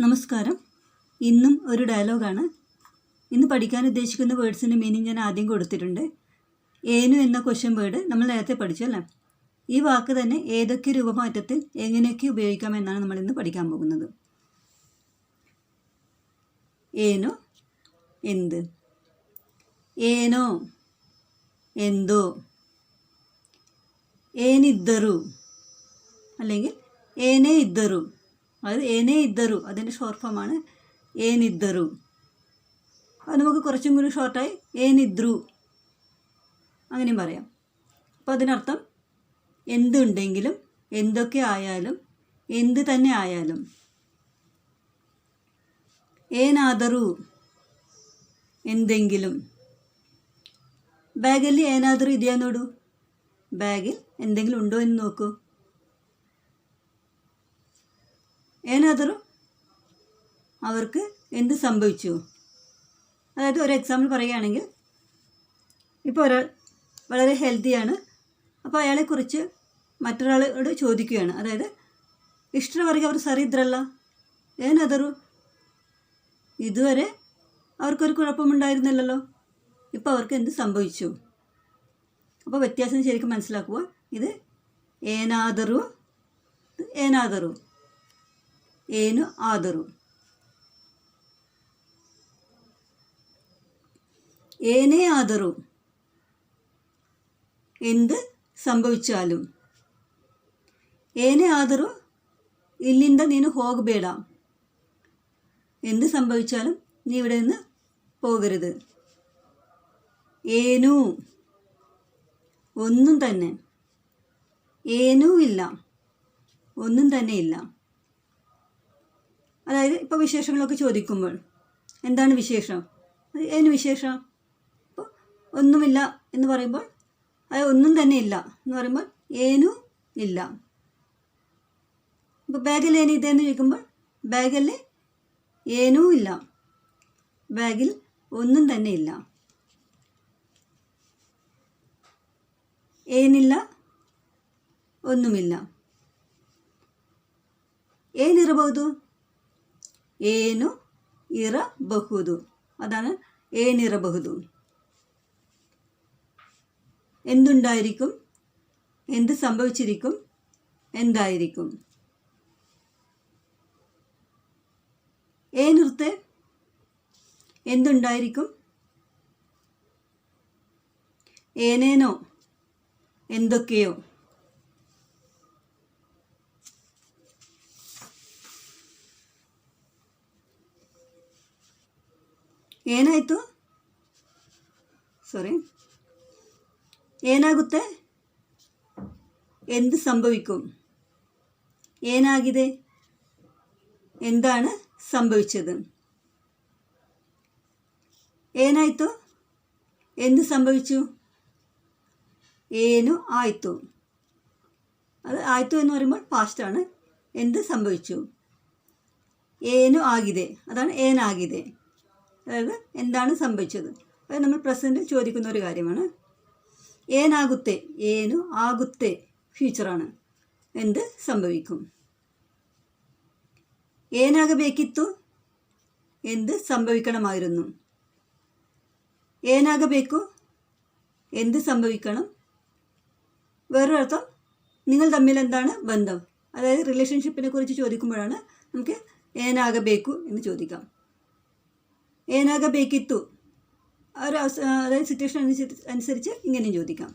നമസ്കാരം. ഇന്നും ഒരു ഡയലോഗാണ്. ഇന്ന് പഠിക്കാൻ ഉദ്ദേശിക്കുന്ന വേർഡ്സിൻ്റെ മീനിങ് ഞാൻ ആദ്യം കൊടുത്തിട്ടുണ്ട്. ഏനു എന്ന ക്വസ്റ്റ്യൻ വേർഡ് നമ്മൾ നേരത്തെ പഠിച്ചു അല്ലേ? ഈ വാക്ക് തന്നെ ഏതൊക്കെ രൂപമാറ്റത്തിൽ എങ്ങനെയൊക്കെ ഉപയോഗിക്കാമെന്നാണ് നമ്മൾ ഇന്ന് പഠിക്കാൻ പോകുന്നത്. ഏനു എന്ത്, ಏನೋ എന്തോ, ಏನಿದ್ದರು അല്ലെങ്കിൽ ಏನೇ ಇದ್ದರು, അതായത് ಏನೇ ಇದ್ದರು അതിൻ്റെ ഷോർട്ട് ഫോമാണ് ಏನಿದ್ದರು. അത് നമുക്ക് കുറച്ചും കൂടി ഷോർട്ടായി ಏನಿದ್ರು അങ്ങനെയും പറയാം. അപ്പോൾ അതിനർത്ഥം എന്തുണ്ടെങ്കിലും, എന്തൊക്കെ ആയാലും, എന്ത് തന്നെ ആയാലും. ಏನಾದರೂ എന്തെങ്കിലും. ബാഗിൽ ಏನಾದರೂ ಇದೆಯಾ ನೋಡು. ബാഗിൽ എന്തെങ്കിലും ഉണ്ടോ എന്ന് നോക്കൂ. ഏനാದರೂ അവർക്ക് എന്ത് സംഭവിച്ചു. അതായത് ഒരു എക്സാമ്പിൾ പറയുകയാണെങ്കിൽ, ഇപ്പോൾ ഒരാൾ വളരെ ഹെൽത്തിയാണ്. അപ്പോൾ അയാളെക്കുറിച്ച് മറ്റൊരാളോട് ചോദിക്കുകയാണ്. അതായത് ಇಷ್ಟರವರೆಗೆ ಅವರು ಸರಿ ಇದ್ರಲ್ಲ, ಏನಾದರೂ ഇതുവരെ അവർക്കൊരു കുഴപ്പമുണ്ടായിരുന്നില്ലല്ലോ, ഇപ്പോൾ അവർക്ക് എന്ത് സംഭവിച്ചു. അപ്പോൾ വ്യത്യാസം ശരിക്കും മനസ്സിലാക്കുക. ഇത് ಏನಾದರೂ, ಏನಾದರೂ, ಏನು ಆದರೂ. ಏನೇ ಆದರೂ എന്ത് സംഭവിച്ചാലും. ಏನೇ ಆದರೂ ಇಲ್ಲಿಂದ ನೀನು ಹೋಗಬೇಡ, എന്ത് സംഭവിച്ചാലും നീ ഇവിടെ നിന്ന് പോകരുത്. ಏನೂ ഒന്നും തന്നെ, ಏನೂ ഇല്ല ഒന്നും തന്നെ ഇല്ല. അതായത് ഇപ്പോൾ വിശേഷങ്ങളൊക്കെ ചോദിക്കുമ്പോൾ എന്താണ് വിശേഷം, ഏന് വിശേഷം. അപ്പോൾ ഒന്നുമില്ല എന്ന് പറയുമ്പോൾ, അത് ഒന്നും തന്നെ ഇല്ല എന്ന് പറയുമ്പോൾ ಏನೂ ഇല്ല. ഇപ്പോൾ ബാഗിൽ ഏനിതെന്ന് ചോദിക്കുമ്പോൾ ബാഗിൽ ಏನೂ ഇല്ല, ബാഗിൽ ഒന്നും തന്നെ ഇല്ല. ಏನಿಲ್ಲ ഒന്നുമില്ല. ಏನಿರಬಹುದು, ಏನು ಇರಬಹುದು, അതാണ് ಏನಿರಬಹುದು. എന്തുണ്ടായിരിക്കും, എന്ത് സംഭവിച്ചിരിക്കും, എന്തായിരിക്കും. ಏನಿರುತ್ತೆ എന്തുണ്ടായിരിക്കും. ಏನೇನೋ എന്തൊക്കെയോ. ಏನಾಯಿತು, ಏನಾಗುತ್ತೆ, എന്ത് സംഭവിക്കും. ಏನಾಗಿದೆ എന്താണ് സംഭവിച്ചത്. ಏನಾಯಿತು എന്ത് സംഭവിച്ചു. ಏನು ಆಯಿತು, അത് ആയിത്തു എന്ന് പറയുമ്പോൾ പാസ്റ്റാണ്. എന്ത് സംഭവിച്ചു. ಏನು ആಗಿದೆ, അതാണ് ಏನಾಗಿದೆ, അതായത് എന്താണ് സംഭവിച്ചത്. അത് നമ്മൾ പ്രസൻറ്റ് ചോദിക്കുന്ന ഒരു കാര്യമാണ്. ಏನಾಗುತ್ತೆ, ಏನು ആಗುತ್ತೆ ഫ്യൂച്ചറാണ്, എന്ത് സംഭവിക്കും. ಏನಾಗಬೇಕಿತ್ತು എന്ത് സംഭവിക്കണമായിരുന്നു. ಏನಾಗಬೇಕು എന്ത് സംഭവിക്കണം. വേറൊരർത്ഥം നിങ്ങൾ തമ്മിൽ എന്താണ് ബന്ധം, അതായത് റിലേഷൻഷിപ്പിനെ കുറിച്ച് ചോദിക്കുമ്പോഴാണ് നമുക്ക് ಏನಾಗಬೇಕು എന്ന് ചോദിക്കാം. ಏನಾಗಬೇಕಿತ್ತು ഒരു അതായത് സിറ്റുവേഷൻ അനുസരിച്ച് ഇങ്ങനെയും ചോദിക്കാം.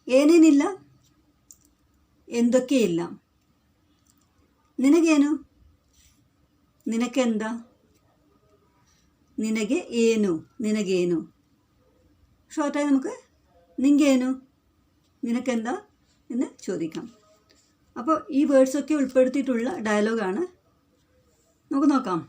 ಏನೇನಿಲ್ಲ എന്തൊക്കെയില്ല. ನಿನಗೇನು നിനക്കെന്താ. ನಿನಗೆ ಏನು നിനಗೇನು. ഷോർട്ടായി നമുക്ക് നിങ്കേനു നിനക്കെന്താ എന്ന് ചോദിക്കാം. അപ്പോൾ ഈ വേർഡ്സൊക്കെ ഉൾപ്പെടുത്തിയിട്ടുള്ള ഡയലോഗാണ്. നമുക്ക് നോക്കാം.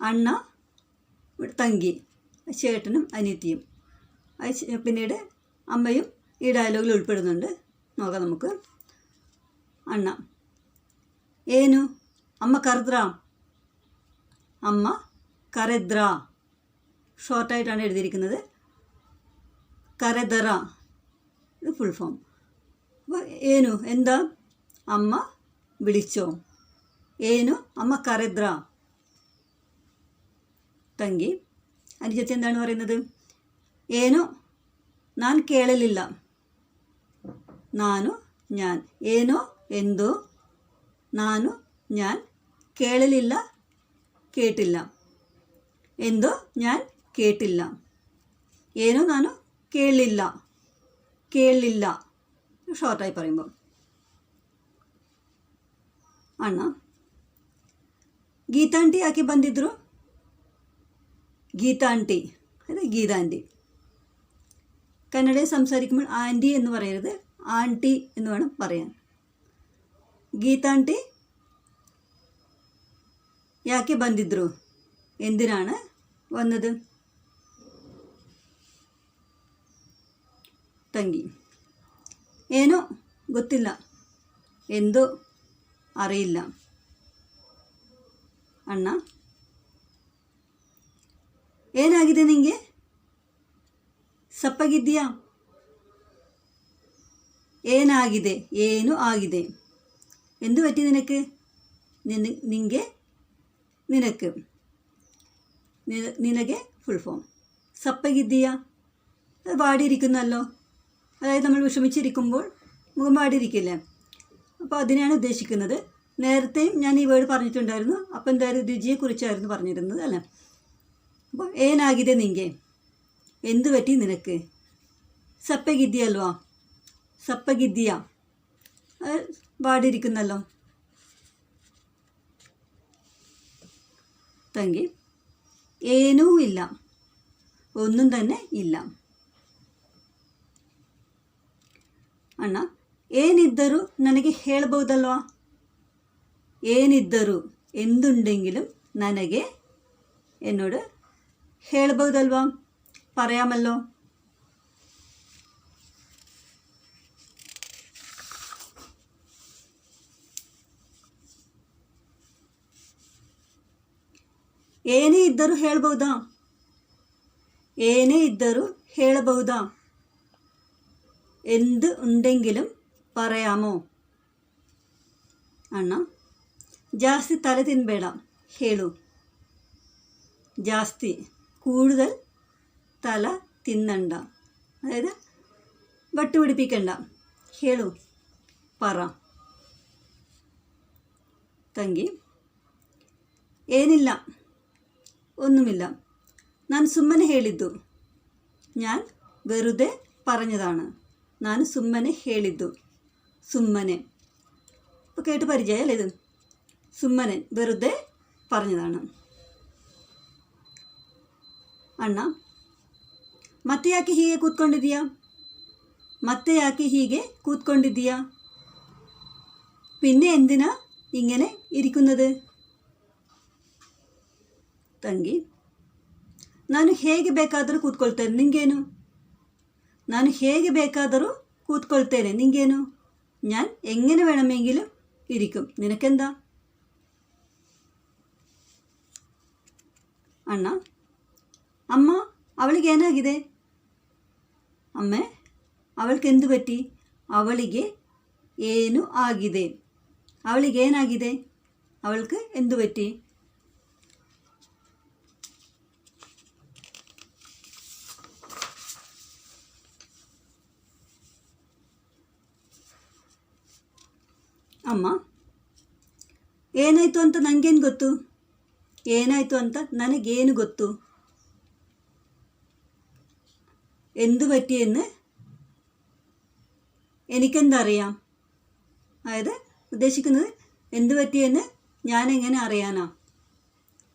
അണ്ണ, തങ്കി, ചേട്ടനും അനിയത്തിയും. പിന്നീട് അമ്മയും ഈ ഡയലോഗിൽ ഉൾപ്പെടുന്നുണ്ട്. നോക്കാം നമുക്ക്. അണ്ണ, ಏನು ಅಮ್ಮ ಕರೆದ್ರಾ, അമ്മ കരദ്ര ഷോർട്ടായിട്ടാണ് എഴുതിയിരിക്കുന്നത്. ಕರೆದರ, ഇത് ഫുൾ ഫോം. അപ്പോൾ ಏನು എന്താ, അമ്മ വിളിച്ചോ. ಏನು അമ്മ കರೆದ್ರ. ತಂಗಿ അനുജത്തി എന്താണ് പറയുന്നത്, ಏನು ನಾನು ಕೇಳಲಿಲ್ಲ. ನಾನು ഞാൻ. ಏನೋ എന്തോ, ನಾನು ഞാൻ, ಕೇಳಲಿಲ್ಲ കേട്ടില്ല. എന്തോ ഞാൻ കേട്ടില്ല. ಏನೋ ನಾನು ಕೇಳಲಿಲ್ಲ ಕೇಳಲಿಲ್ಲ, ഷോർട്ടായി പറയുമ്പോൾ. ಅಣ್ಣ ಗೀತಾಂಟಿ ಯಾಕೆ ಬಂದಿದ್ರು. ഗീതാൻറ്റി, അതായത് ഗീതാൻറ്റി. കന്നഡയിൽ സംസാരിക്കുമ്പോൾ ആൻറ്റി എന്ന് പറയരുത്, ആൻറ്റി എന്ന് വേണം പറയാൻ. ഗീതാൻറ്റി ಯಾಕೆ ಬಂದಿದ್ರು, എന്തിനാണ് വന്നത്. ತಂಗಿ ಏನೋ ಗೊತ್ತಿಲ್ಲ, എന്തോ അറിയില്ല. ಅಣ್ಣ ಏನಾಗಿದೆ ನಿಂಗೆ, ಸಪ್ಪಗಿದ್ದೀಯಾ. ಏನಾಗಿದೆ, ಏನು ಆಗಿದೆ. എന്ത് പറ്റി നിനക്ക്, നിങ്ങെ നിനക്ക്, നിനಗೆ ഫുൾ ഫോം. സപ്പഗിദ്ദിയ, അത് വാടിയിരിക്കുന്നല്ലോ, അതായത് നമ്മൾ വിഷമിച്ചിരിക്കുമ്പോൾ മുഖം വാടിയിരിക്കില്ലേ, അപ്പോൾ അതിനെയാണ് ഉദ്ദേശിക്കുന്നത്. നേരത്തെയും ഞാൻ ഈ വേർഡ് പറഞ്ഞിട്ടുണ്ടായിരുന്നു. അപ്പോൾ എന്തായാലും രുചിയെക്കുറിച്ചായിരുന്നു പറഞ്ഞിരുന്നത് അല്ലേ. അപ്പോൾ ഏനാಗಿದೆ നിങ്ങെ, എന്ത് പറ്റി നിനക്ക്. സപ്പഗിദ്ദിയಲ್ವಾ, സപ്പഗിദ്ദിയ, അത് വാടിയിരിക്കുന്നല്ലോ. ತಂಗಿ ಏನೂ ಇಲ್ಲ, ഒന്നും തന്നെ ഇല്ല. ಅಣ್ಣ ಏನಿದ್ದರೂ ನನಗೆ ಹೇಳಬಹುದಲ್ವಾ. ಏನಿದ್ದರೂ എന്തുണ്ടെങ്കിലും ನನಗೆ എന്നോട് ಹೇಳಬಹುದಲ್ವಾ, പറയാമല്ലോ. ಏನೇ ಇದ್ದರೂ ಹೇಳಬಹುದಾ, ಏನೇ ಇದ್ದರೂ ಹೇಳಬಹುದಾ. എന്ത് ഉണ്ടെങ്കിലും പറയാമോ. ಅಣ್ಣ ಜಾಸ್ತಿ ತಲೆ ತಿನ್ನಬೇಡ, ಹೇಳು. ಜಾಸ್ತಿ കൂടുതൽ തല തിന്നണ്ട, അതായത് വട്ട് പിടിപ്പിക്കണ്ട, ಹೇಳು, പറ. ತಂಗಿ ಏನಿಲ್ಲ, ഒന്നുമില്ല. ನಾನು ಸುಮ್ಮನೆ ಹೇಳಿದ್ದು, ഞാൻ വെറുതെ പറഞ്ഞതാണ്. ನಾನು ಸುಮ್ಮನೆ ಹೇಳಿದ್ದು, ಸುಮ್ಮನೆ. ഇപ്പോൾ കേട്ട് പരിചയമല്ലേ ഇത്. ಸುಮ್ಮನೆ വെറുതെ പറഞ്ഞതാണ്. ಅಣ್ಣ ಮತ್ತೆ ಯಾಕೆ ಹೀಗೆ ಕೂತ್ಕೊಂಡಿದ್ದೀಯಾ, ಮತ್ತೆ ಯಾಕೆ ಹೀಗೆ ಕೂತ್ಕೊಂಡಿದ್ದೀಯಾ. പിന്നെ എന്തിനാ ഇങ്ങനെ ഇരിക്കുന്നത്. ತಂಗಿ ನಾನು ಹೇಗೆ ಬೇಕಾದರೂ ಕೂತ್ಕೊಳ್ತೇನೆ, ನಿಂಗೇನು. ನಾನು ಹೇಗೆ ಬೇಕಾದರೂ ಕೂತ್ಕೊಳ್ತೇನೆ, നിങ്ങേനു. ഞാൻ എങ്ങനെ വേണമെങ്കിലും ഇരിക്കും, നിനക്കെന്താ. ಅಣ್ಣ ಅಮ್ಮ ಅವಳಿಗೆ ಏನಾಗಿದೆ. ಅಮ್ಮೆ ಅವಳಿಗೆ എന്ത് പറ്റി. ಅವಳಿಗೆ ಏನು ಆಗಿದೆ, ಅವಳಿಗೆ ಏನಾಗಿದೆ, ಅವൾക്ക് എന്ത് പറ്റി. ಅಮ್ಮ ಏನಾಯಿತು ಅಂತ ನನಗೇನು ಗೊತ್ತು. ಏನಾಯಿತು ಅಂತ ನನಗೇನು ಗೊತ್ತು. എന്ത് പറ്റിയെന്ന് എനിക്കെന്തറിയാം. അതായത് ഉദ്ദേശിക്കുന്നത് എന്ത് പറ്റിയെന്ന് ഞാനെങ്ങനെ അറിയാനാ.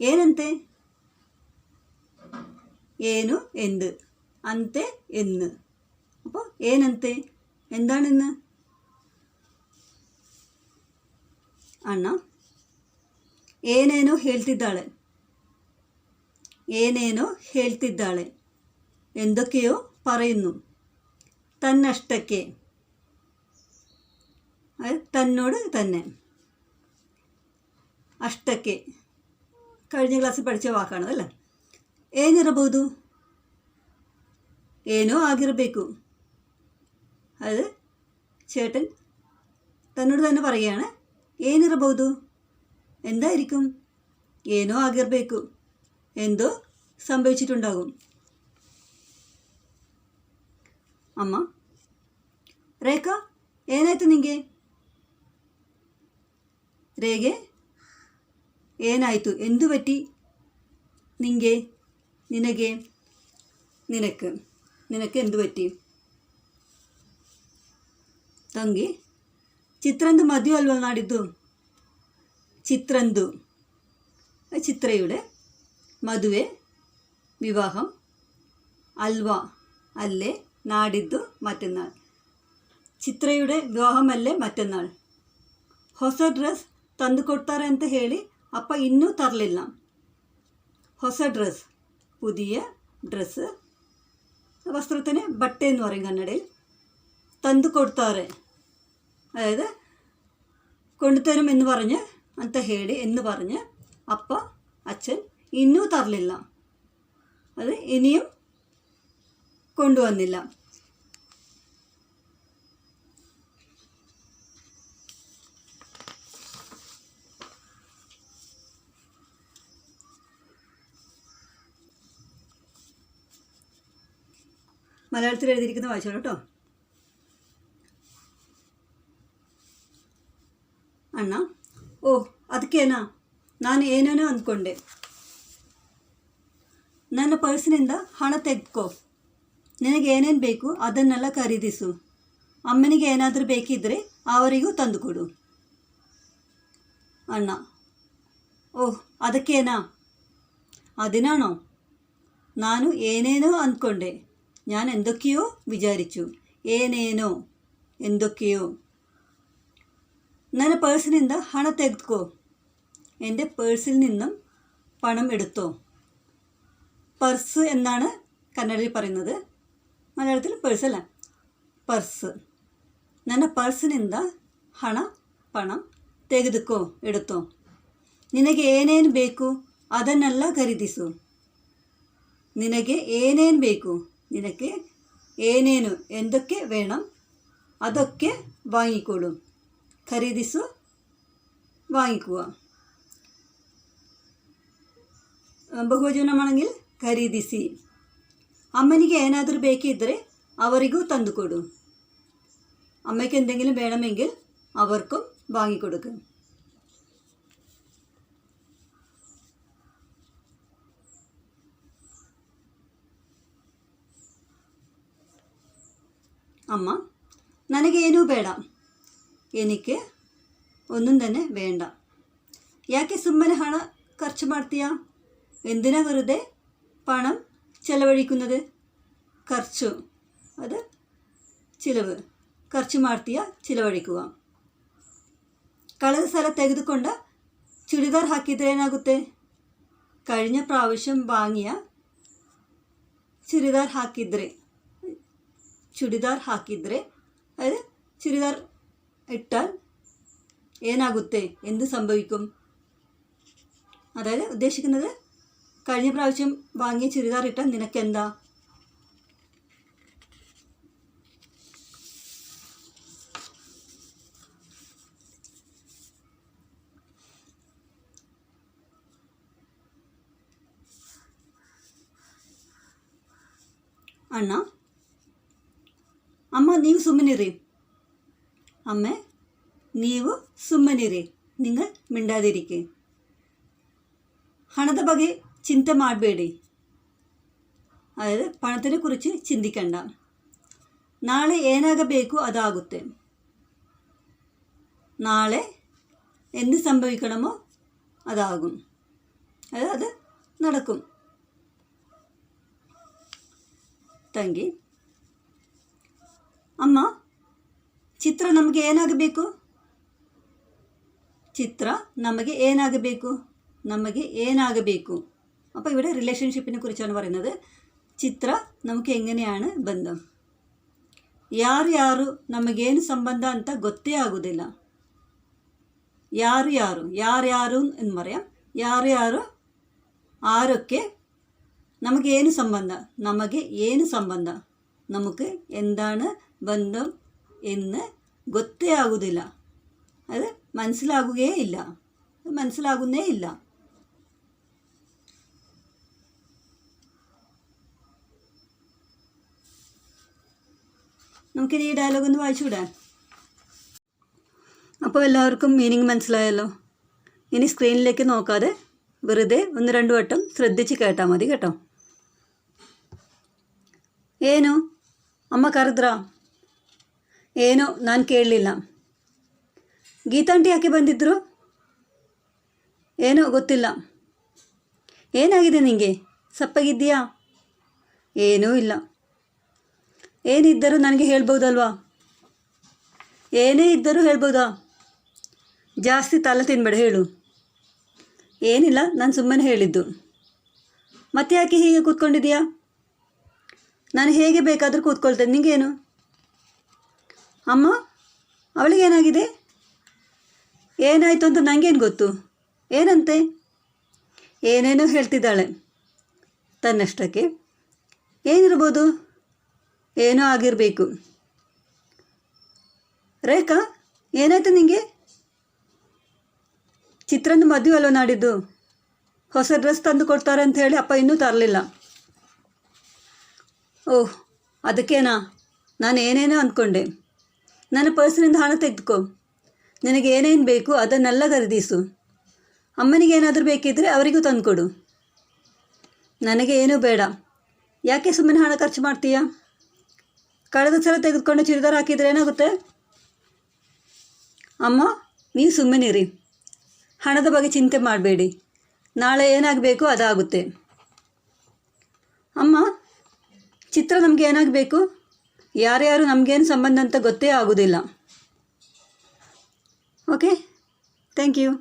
ಏನಂತೆ, ಏನು എന്ത്, ಅಂತೆ എന്ന്. അപ്പോൾ ಏನಂತೆ എന്താണെന്ന്. ಅಣ್ಣ ಏನೇನೋ ಹೇಳ್ತಿದ್ದಾಳೆ, ಏನೇನೋ ಹೇಳ್ತಿದ್ದಾಳೆ, എന്തൊക്കെയോ പറയുന്നു. തന്നഷ്ടಕ್ಕೆ, അതായത് തന്നോട് തന്നെ. ಅಷ್ಟಕ್ಕೆ കഴിഞ്ഞ ക്ലാസ്സിൽ പഠിച്ച വാക്കാണ് അല്ലേ. ಏನಿರಬಹುದು, ಏನೋ ಆಗಿರಬೇಕು. അത് ചേട്ടൻ തന്നോട് തന്നെ പറയുകയാണ്, ಏನಿರಬಹುದು, എന്തായിരിക്കും, ಏನೋ ಆಗಿರಬೇಕು, എന്തോ സംഭവിച്ചിട്ടുണ്ടാകും. ಅಮ್ಮ, ರೇಖಾ ಏನಾಯ್ತು ನಿಂಗೆ? ರೇಗೆ ಏನಾಯಿತು, എന്തു പറ്റി? നിಂಗೆ, നിനಗೆ, നിനക്ക് എന്തു പറ്റി? ತಂಗಿ, ചിത്രന്തു മതിയോ അൽവ നാടിದ್ದು? ചിത്രന്തു ചിത്രയുടെ മധുവെ വിവാഹം, അൽവ അല്ലേ, നാടിದ್ದು മറ്റന്നാൾ. ಚಿತ್ರയുടെ ವಿವಾಹಮಲ್ಲೇ ಮറ്റന്നാൾ. ಹೊಸ ಡ್ರೆಸ್ ತಂದು ಕೊಡ್ತಾರೆ ಅಂತ ಹೇಳಿ ಅಪ್ಪ ಇನ್ನೂ ತರಲಿಲ್ಲ. ಹೊಸ ಡ್ರೆಸ್, പുതിയ ഡ്രസ്സ്, വസ്ത്രത്തിന് ബട്ട എന്ന് പറയും കന്നഡയിൽ. തന്നു കൊടുത്താറ്, അതായത് കൊണ്ടുതരും എന്ന് പറഞ്ഞ് ಅಂತ ಹೇಳಿ എന്ന് പറഞ്ഞ് അപ്പ അച്ഛൻ ಇನ್ನೂ തരലില്ല, അത് ഇനിയും കൊണ്ടുവന്നില്ല. മലയാളത്തിൽ എഴുതിയിരിക്കുന്ന വായിച്ചോളൂ കേട്ടോ. ಅಣ್ಣ, ಓ ಅದಕ್ಕೇನಾ, ನಾನು ಏನೇನೋ ಅಂದ್ಕೊಂಡೆ. ನನ್ನ ಪರ್ಸಿನಿಂದ ಹಣ ತೆಗೆದುಕೋ, ನಿನಗೆ ಏನೇನು ಬೇಕು ಅದನ್ನೆಲ್ಲ ಖರೀದಿಸು. ಅಮ್ಮನಿಗೆ ಏನಾದರೂ ಬೇಕಿದ್ದರೆ ಅವರಿಗೂ ತಂದುಕೊಡು. ಅಣ್ಣ, ಓಹ್ ಅದಕ್ಕೇನಾ, അതിനാണോ, ನಾನು ಏನೇನೋ ಅಂದ್ಕೊಂಡೆ, ഞാൻ എന്തൊക്കെയോ വിചാരിച്ചു, ಏನೇನೋ എന്തൊക്കെയോ. ನನ್ನ ಪರ್ಸಿನಿಂದ ಹಣ ತೆಗೆದುಕೋ, എൻ്റെ പേഴ്സിൽ നിന്നും പണം എടുത്തോ. പർസ് എന്നാണ് കന്നഡയിൽ പറയുന്നത്, മലയാളത്തിൽ പേഴ്സ് അല്ല, പർസ്. ನನ್ನ ಪರ್ಸಿನಿಂದ ಹಣ പണം ತೆಗೆದುಕೋ എടുത്തോ. ನಿನಗೆ ಏನೇನು ಬೇಕು ಅದನ್ನೆಲ್ಲ ಖರೀದಿಸು. ನಿನಗೆ ಏನೇನು ಬೇಕು, നിനക്ക് ಏನೇನು എന്തൊക്കെ വേണം അതൊക്കെ വാങ്ങിക്കൊള്ളൂ. ಖರೀದಿಸು, വാങ്ങിക്കുക. ಬಹುವಚನമാണെങ്കിൽ ಖರೀದಿಸಿ. അമ്മനിಗೆ ಏನಾದರೂ ಬೇಕಿದ್ದರೆ ಅವರಿಗೂ ತಂದುಕೊಡು. അമ്മയ്ക്ക് എന്തെങ്കിലും വേണമെങ്കിൽ അവർക്കും വാങ്ങിക്കൊടുക്കും. അമ്മ, ನನಗೇನೂ ಬೇಡ, എനിക്ക് ഒന്നും തന്നെ വേണ്ട. ಯಾಕೆ ಸುಮ್ಮನೆ ಹಣ ಖರ್ಚು ಮಾಡ್ತೀಯಾ, എന്തിനാ വെറുതെ പണം ചെലവഴിക്കുന്നത്? ಖರ್ಚು അത് ചിലവ്, ಖರ್ಚು ಮಾಡ್ತೀಯಾ ചിലവഴിക്കുക. ಕಳೆದ ಸಲ ತೆಗೆದುಕೊಂಡ ಚೂಡಿದಾರ್ ಹಾಕಿದರೆ ಏನಾಗುತ್ತೆ? കഴിഞ്ഞ പ്രാവശ്യം വാങ്ങിയ ചുരിദാർ ಹಾಕಿದರೆ അതായത് ചുരിദാർ ഇട്ടാൽ ಏನಾಗುತ್ತೆ, എന്ത് സംഭവിക്കും? അതായത് ഉദ്ദേശിക്കുന്നത് കഴിഞ്ഞ പ്രാവശ്യം വാങ്ങിയ ചുരിദാർ ഇട്ടാൽ നിനക്കെന്താ? ಅಣ್ಣ, ಅಮ್ಮ ನೀವು ಸುಮ್ಮನಿರಿ. അമ്മേ, ನೀವು ಸುಮ್ಮನಿರಿ, നിങ്ങൾ മിണ്ടാതിരിക്കെ. ಹಣದ ಬಗ್ಗೆ ಚಿಂತೆ ಮಾಡಬೇಡಿ, അതായത് പണത്തിനെ കുറിച്ച് ചിന്തിക്കണ്ട. നാളെ ಏನಾಗಬೇಕು അതാಗುತ್ತೆ. നാളെ എന്ത് സംഭവിക്കണമോ അതാകും, അതായത് അത് നടക്കും. ತಂಗಿ, ಅಮ್ಮ, ಚಿತ್ರ ನಮಗೆ ಏನಾಗಬೇಕು? ചിത്ര നಮಗೆ ಏನಾಗಬೇಕು, ನಮಗೆ ಏನಾಗಬೇಕು. അപ്പോൾ ഇവിടെ റിലേഷൻഷിപ്പിനെ കുറിച്ചാണ് പറയുന്നത്. ಚಿತ್ರ നമുക്ക് ಎങ്ങനെയാണ് ബന്ധം. ಯಾರು ನಮಗೇನು ಸಂಬಂಧ ಅಂತ ಗೊತ್ತೇ ಆಗೋದಿಲ್ಲ. ಯಾರು എന്ന് പറയാം. ಯಾರು ಆರಕ್ಕೆ ನಮಗೇನು ಸಂಬಂಧ, ನಮಗೆ ಏನು ಸಂಬಂಧ, നമുക്ക് എന്താണ് ബന്ധം എന്ന് ಗೊತ್ತೇ ಆಗುವುದಿಲ್ಲ. അത് മനസ്സിലാകുകയേ ഇല്ല, മനസ്സിലാകുന്നേ ഇല്ല. നമുക്കിനി ഈ ഡയലോഗ് ഒന്ന് വായിച്ചുവിടാം. അപ്പോൾ എല്ലാവർക്കും മീനിങ് മനസ്സിലായല്ലോ. ഇനി സ്ക്രീനിലേക്ക് നോക്കാതെ വെറുതെ 1-2 വട്ടം ശ്രദ്ധിച്ച് കേട്ടാൽ മതി കേട്ടോ. ಏನು ಅಮ್ಮ ಕರೆದ್ರಾ? ಏನೋ ನಾನು ಕೇಳಲಿಲ್ಲ. ಗೀತಾಂಟಿ ಯಾಕೆ ಬಂದಿದ್ದರು? ಏನೋ ಗೊತ್ತಿಲ್ಲ. ಏನಾಗಿದೆ ನಿನಗೆ? ಸಪ್ಪಗಿದ್ದೀಯಾ? ಏನೂ ಇಲ್ಲ. ಏನಿದ್ದರೂ ನನಗೆ ಹೇಳ್ಬೋದಲ್ವಾ? ಏನೇ ಇದ್ದರೂ ಹೇಳ್ಬೋದಾ? ಜಾಸ್ತಿ ತಲೆ ತಿನ್ಬೇಡ, ಹೇಳು. ಏನಿಲ್ಲ, ನಾನು ಸುಮ್ಮನೆ ಹೇಳಿದ್ದು. ಮತ್ತೆ ಯಾಕೆ ಹೀಗೆ ಕೂತ್ಕೊಂಡಿದ್ದೀಯಾ? ನಾನು ಹೇಗೆ ಬೇಕಾದರೂ ಕೂತ್ಕೊಳ್ತೇನೆ, ನಿಂಗೇನು? ಅಮ್ಮ, ಅವಳಿಗೇನಾಗಿದೆ? ಏನಾಯಿತು ಅಂತ ನನಗೇನು ಗೊತ್ತು? ಏನಂತೆ? ಏನೇನೋ ಹೇಳ್ತಿದ್ದಾಳೆ ತನ್ನಷ್ಟಕ್ಕೆ. ಏನಿರ್ಬೋದು? ಏನೋ ಆಗಿರಬೇಕು. ರೇಖಾ, ಏನಾಯ್ತು ನಿನಗೆ? ಚಿತ್ರಂದು ಮದುವೆ ಅಲ್ಲೋ ನಾಡಿದ್ದು. ಹೊಸ ಡ್ರೆಸ್ ತಂದು ಕೊಡ್ತಾರೆ ಅಂತ ಹೇಳಿ ಅಪ್ಪ ಇನ್ನೂ ತರಲಿಲ್ಲ. ಓಹ್, ಅದಕ್ಕೇನಾ? ನಾನು ಏನೇನೋ ಅಂದ್ಕೊಂಡೆ. ನನ್ನ ಪರ್ಸ್ನಿಂದ ಹಣ ತೆಗೆದುಕೋ. ನಿನಗೆ ಏನೇನು ಬೇಕು ಅದನ್ನೆಲ್ಲ ಖರೀದಿಸು. ಅಮ್ಮನಿಗೆ ಏನಾದರೂ ಬೇಕಿದ್ದರೆ ಅವರಿಗೂ ತಂದುಕೊಡು. ನನಗೆ ಏನೂ ಬೇಡ. ಯಾಕೆ ಸುಮ್ಮನೆ ಹಣ ಖರ್ಚು ಮಾಡ್ತೀಯಾ? ಕಳೆದ ಸಲ ತೆಗೆದುಕೊಂಡು ಚೂಡಿದಾರ ಹಾಕಿದರೆ ಏನಾಗುತ್ತೆ? ಅಮ್ಮ, ನೀವು ಸುಮ್ಮನಿರಿ. ಹಣದ ಬಗ್ಗೆ ಚಿಂತೆ ಮಾಡಬೇಡಿ. ನಾಳೆ ಏನಾಗಬೇಕು ಅದಾಗುತ್ತೆ. ಅಮ್ಮ, ಚಿತ್ರ ನಮಗೆ ಏನಾಗಬೇಕು? ಯಾರ್ಯಾರು ನಮಗೇನು ಸಂಬಂಧ ಅಂತ ಗೊತ್ತೇ ಆಗೋದಿಲ್ಲ. Okay, thank you.